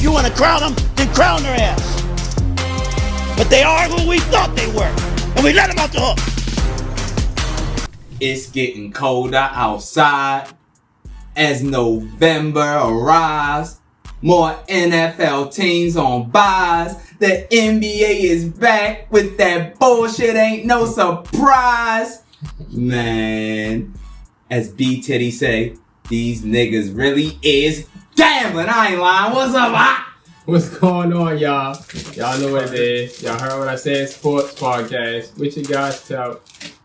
You want to crown them? Then crown their ass. But they are who we thought they were. And we let them off the hook. It's getting colder outside as November arrives. More NFL teams on buys. The NBA is back with that bullshit. Ain't no surprise. Man, as B Titty say, these niggas really is gambling. I ain't lying. What's up, What's going on, y'all? Y'all know what it is. Y'all heard what I said, sports podcast. What you guys tell?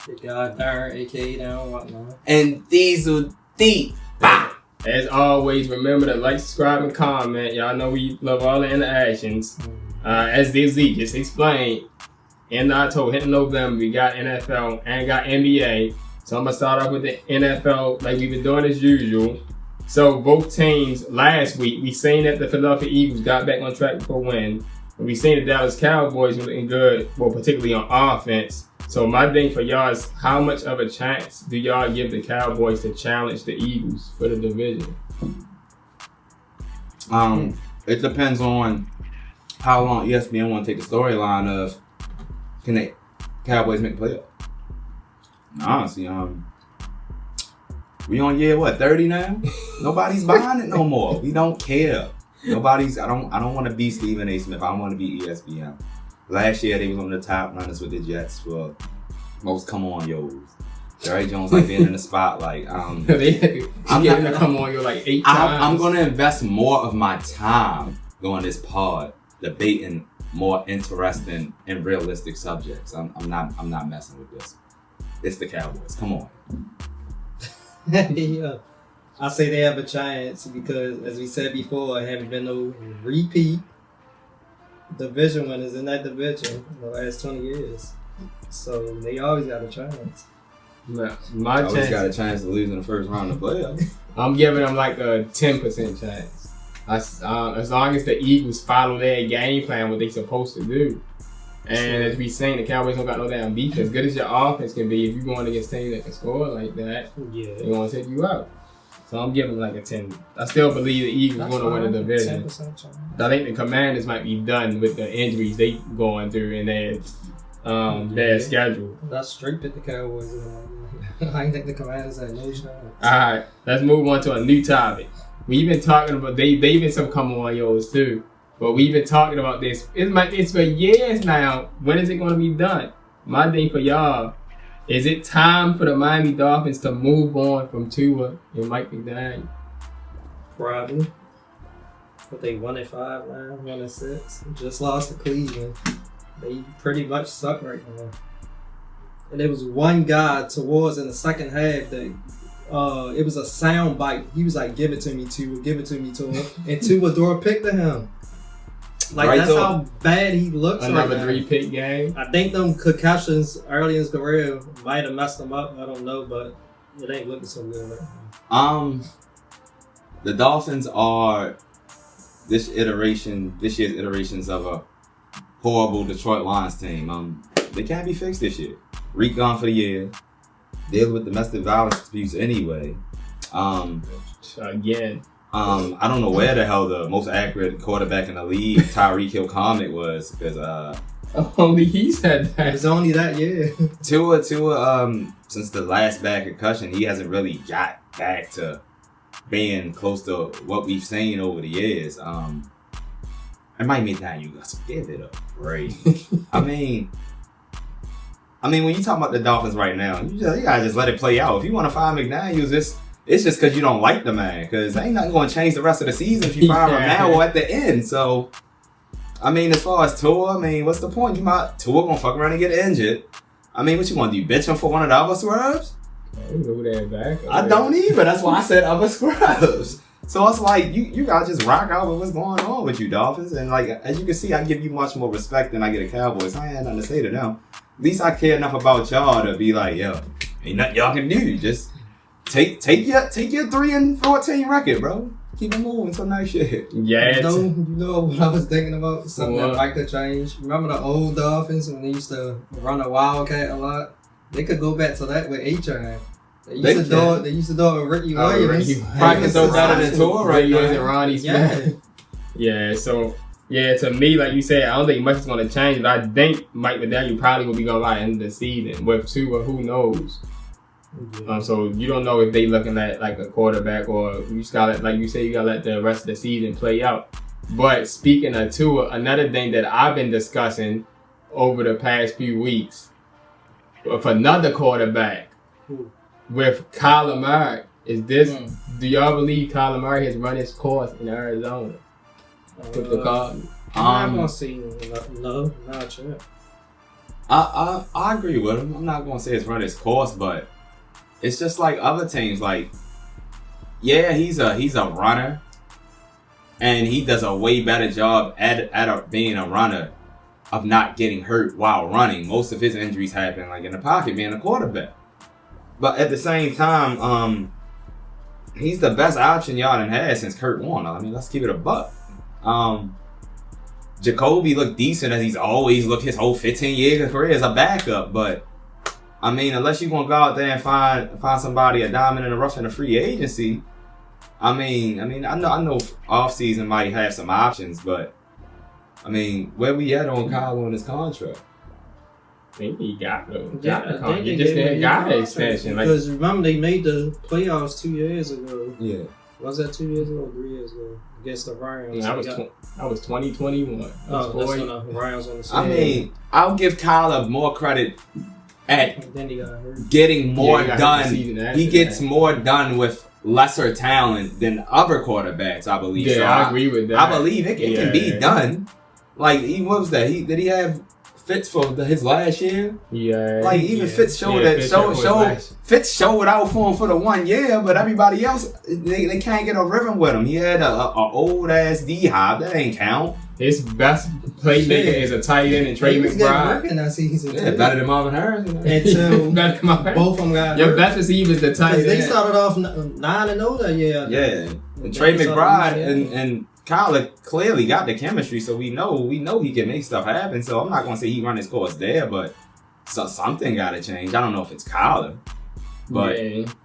Your guy Darren, a.k.a. Down Whatnot. And Diesel D. As always, remember to like, subscribe, and comment. Y'all know we love all the interactions. As DZ just explained, in October, hitting November, we got NFL and got NBA. So I'm going to start off with the NFL like we've been doing as usual. So both teams last week, we seen that the Philadelphia Eagles got back on track for a win. We seen the Dallas Cowboys were looking good, well, particularly on offense. So my thing for y'all is, how much of a chance do y'all give the Cowboys to challenge the Eagles for the division? It depends on how long ESPN want to take the storyline of, can the Cowboys make the playoff? Honestly, we on year 30 now? Nobody's buying it no more. We don't care. I don't want to be Stephen A. Smith. I want to be ESPN. Last year they was on the top runners with the Jets for most come on yos. Jerry Jones like being in the spotlight. I'm getting to come on yo like 8 times. I'm gonna invest more of my time doing this pod, debating more interesting and realistic subjects. I'm not messing with this. It's the Cowboys. Come on. Yeah. I say they have a chance because, as we said before, it haven't been no repeat division winners in that division in the last 20 years. So they always got a chance. My always got a chance to lose in the first round of the playoffs. I'm giving them like a 10% chance. As long as the Eagles follow their game plan, what they supposed to do. And as we saying, the Cowboys don't got no damn beat. As good as your offense can be, if you're going against teams that can score like that, they're going to take you out. So I'm giving like a 10. I still believe the Eagles going to win the division. I think the Commanders might be done with the injuries they going through in their schedule. That's straight pick the Cowboys. I think the Commanders had no chance. All right, let's move on to a new topic. We've been talking about they've been some come on yours too. But we've been talking about this. It's for years now. When is it going to be done? My thing for y'all, is it time for the Miami Dolphins to move on from Tua and McDaniel? Probably. But they 1-5 now, 1-6. Just lost to Cleveland. They pretty much suck right now. And there was one guy towards in the second half that it was a sound bite. He was like, "Give it to me, Tua. Give it to me, Tua." And Tua threw a pick to him. Like, right, that's how bad he looks. Another right 3-pick game. I think them concussions early in his career might have messed him up. I don't know, but it ain't looking so good right now. The Dolphins are this year's iterations of a horrible Detroit Lions team. They can't be fixed this year. Reek gone for the year. Deal with domestic violence disputes anyway. Again. I don't know where the hell the most accurate quarterback in the league, Tyreek Hill Comet, was, because only he said that. It's only that year. Tua, since the last bad concussion, he hasn't really got back to being close to what we've seen over the years. It might mean that you guys give it a break. I mean, when you talk about the Dolphins right now, you gotta just let it play out. If you want to fire McDaniels, it's just because you don't like the man. Because ain't nothing going to change the rest of the season if you fire him now or at the end. So, as far as Tua, what's the point? Tua going to fuck around and get injured. What you want to do? Bitch him for one of the other scrubs? I don't either. That's why I said other scrubs. So it's like, you got to just rock out with what's going on with you, Dolphins. And like, as you can see, I give you much more respect than I get a Cowboys. I ain't had nothing to say to them. At least I care enough about y'all to be like, yo, ain't nothing y'all can do. Just take your 3-14 record, bro. Keep it moving till next year. Yeah. You know what I was thinking about? Something that might could change. Remember the old Dolphins when they used to run a Wildcat a lot? They could go back to that with HI. They used to do it with Ricky Williams. Probably so better than Tua, right? Using Ronnie Smith. Yeah, so to me, like you said, I don't think much is going to change. But I think Mike McDaniel probably will be going by the end of the season. With Tua, who knows? So you don't know if they looking at like a quarterback, or you just got to, like you say, you got to let the rest of the season play out. But speaking of Tua, another thing that I've been discussing over the past few weeks, with another quarterback, with Kyler Murray, is this? Do y'all believe Kyler Murray has run his course in Arizona with the Cardinals? I'm not see. No, not yet. I agree with him. I'm not gonna say it's run his course, but it's just like other teams. Like, yeah, he's a runner, and he does a way better job at being a runner of not getting hurt while running. Most of his injuries happen like in the pocket, being a quarterback. But at the same time, he's the best option y'all done had since Kurt Warner. I mean, let's keep it a buck. Jacoby looked decent as he's always looked his whole 15-year career as a backup, but I mean, unless you're gonna go out there and find somebody a diamond in the rough in a free agency, I mean, I know off season might have some options, but I mean, where we at on Kyle on his contract? I think he got the They just gave got him the a extension. Like, because remember they made the playoffs 2 years ago. Yeah. Was that 2 years ago or 3 years ago against the Rams? that was 2021. Oh, that's when the Rams on the side. I mean, I'll give Kyler more credit at then he got hurt. getting more he got hurt done. the season after He gets that. more done with lesser talent than other quarterbacks, I believe. Yeah, So I agree with that. I believe it can be done. Like, what was that? Did he have Fitz for his last year? Yeah. Like, even Fitz showed Fitz showed out for him for the 1 year, but everybody else, they can't get a rhythm with him. He had a old ass D-Hop. That ain't count. His best playmaker is a tight end and Trey He was getting McBride. working that season. Yeah, better than Marvin Harrison. Until Better come up. both of them got Your hurt. best receiver is the tight Because end. they started off 9-0 that year. Yeah. And Trey McBride and Kyler clearly got the chemistry, so we know he can make stuff happen. So I'm not gonna say he run his course there, but something gotta change. I don't know if it's Kyler, but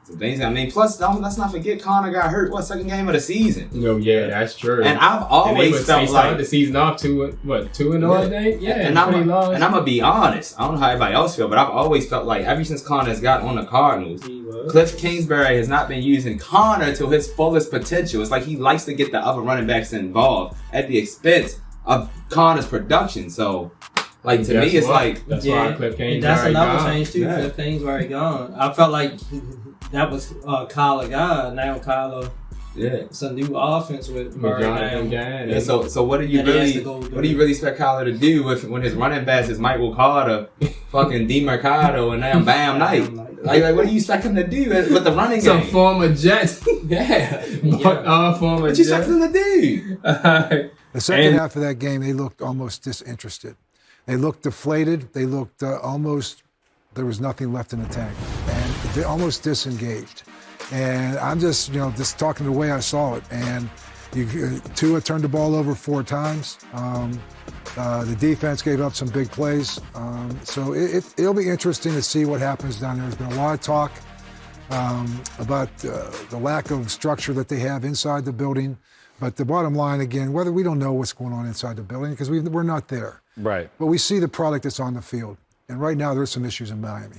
some things. I mean, plus let's not forget Connor got hurt. Second game of the season? No, yeah, that's true. And I've always felt like the season off 2-0, I think. Yeah, and I'm gonna be honest. I don't know how everybody else feel, but I've always felt like ever since Connor has got on the Cardinals, Cliff Kingsbury has not been using Connor to his fullest potential. It's like he likes to get the other running backs involved at the expense of Connor's production. So, like, to me, it's like that's why Cliff Kingsbury that's another gone. change too. Yeah. Cliff Kingsbury gone. I felt like that was Kyler guy. Now Kyler, it's a new offense with Murray. Yeah, so what do you really expect Kyler to do when his running backs is Michael Carter, fucking DeMarcado, and now Bam Knight? Like, what do you expect him to do with the running game? Some former Jets. Former What you expect him to do? The second half of that game, they looked almost disinterested. They looked deflated. They looked almost, there was nothing left in the tank. And they almost disengaged. And I'm just talking the way I saw it. And Tua turned the ball over 4 times. The defense gave up some big plays. So it'll be interesting to see what happens down there. There's been a lot of talk about the lack of structure that they have inside the building. But the bottom line, again, whether we don't know what's going on inside the building because we're not there. Right. But we see the product that's on the field. And right now, there's some issues in Miami.